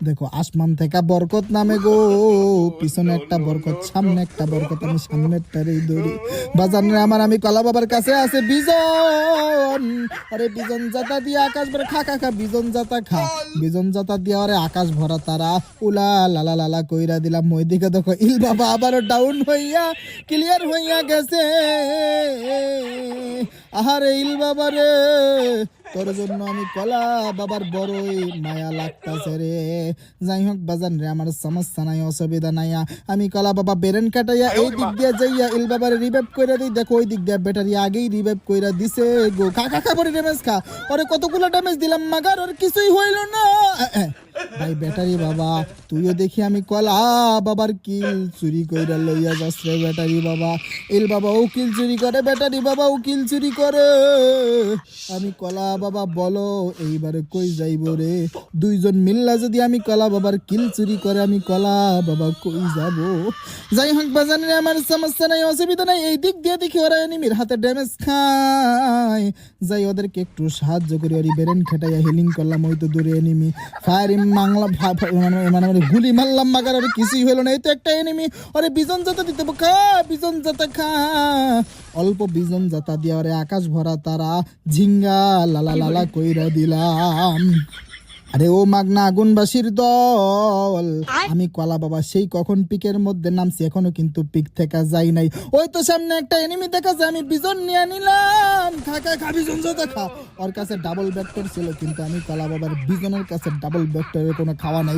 দেখো আসমান থেকে বরকত নামে গো, পিছনে একটা বরকত সামনে একটা বরকত, আমি সামনেরটারই ধরি। বাজান রে আমার, আমি কলা বাবার কাছে আছে বিজন, আরে বিজন জাতা দিয়ে আকাশ ভরা খা খা খা, বিজন জাতা খা, বিজন জাতা দিয়ে আরে আকাশ ভরা তারা, উলা লালা লালা কইরা দিলাম। ওই দিকে দেখো ইল বাবা আবারও ডাউন হইয়া ক্লিয়ার হইয়া গেছে। আহারে ইল বাবা রে, তোর জন্য আমি কলা বাবার বড়ই মায়া লাগতাছে রে। যাই হোক বাজান রে আমার সমস্যা নাই, অসুবিধা নাই, আমি কলা বাবা বেরেন কাটাইয়া এই দিক দিয়ে যাইয়া ইল বাবার রিভাইভ কইরা দিই। দেখো ওই দিক দিয়ে ব্যাটারি আগেই রিভাইভ কইরা দিছে গো। খা খা খা পরে ড্যামেজ খা, ওরে কতগুলো ড্যামেজ দিলাম মাগার, ওর কিছুই হইল না। ভাই ব্যাটারি বাবা তুইও দেখি আমি কলা বাবার কিল চুরি কইরা লইয়া যাস রে ব্যাটারি বাবা। ইল বাবা ও কিল চুরি করে, ব্যাটারি বাবা ও কিল চুরি করে। আমি কলা বাবা বলো এইবারে কই যাইব রে? দুইজন মিল্লা যদি আমি কলা বাবার কিল চুরি করে, আমি কলা বাবা কই যাব? যাই হোক বাজান রে আমার সমস্যা নাই, অসুবিধা নাই। এই দিক দিয়ে দেখি ওরা এনিমির হাতে ড্যামেজ খায়, যাই ওদেরকে একটু সাহায্য করি। ওর বেরেন খেটাইয়া হিলিং করলাম। ওই তো দূরে এনিমি ফায়ারিং মাংলাম, মানে গুলি মারলাম মাগার, ওর কিছুই হলো না। এই তো একটা এনিমি, ওরে বিজন জাতা দিতে খা, বিজন জাতা খা। অল্প বিজন জাতা দিয়া ওরে আকাশ ভরা তারা ঝিঙ্গা লালা লালা কইরা দিলাম। আরে ও মাগনা আগুনবাসীর দল, আমি কলা বাবা সেই কখন পিকের মধ্যে নামছি, এখনো কিন্তু পিক থেকে যাই নাই। ওই তো সামনে একটা এনিমি দেখা যায়, আমি বিজন নিয়ে নিলাম। খা খা খা, বিজন যত খা। ওর কাছে ডাবল ভেক্টর ছিল, কিন্তু আমি কলা বাবার বিজনের কাছে ডাবল ভেক্টরের কোনো খাওয়া নাই।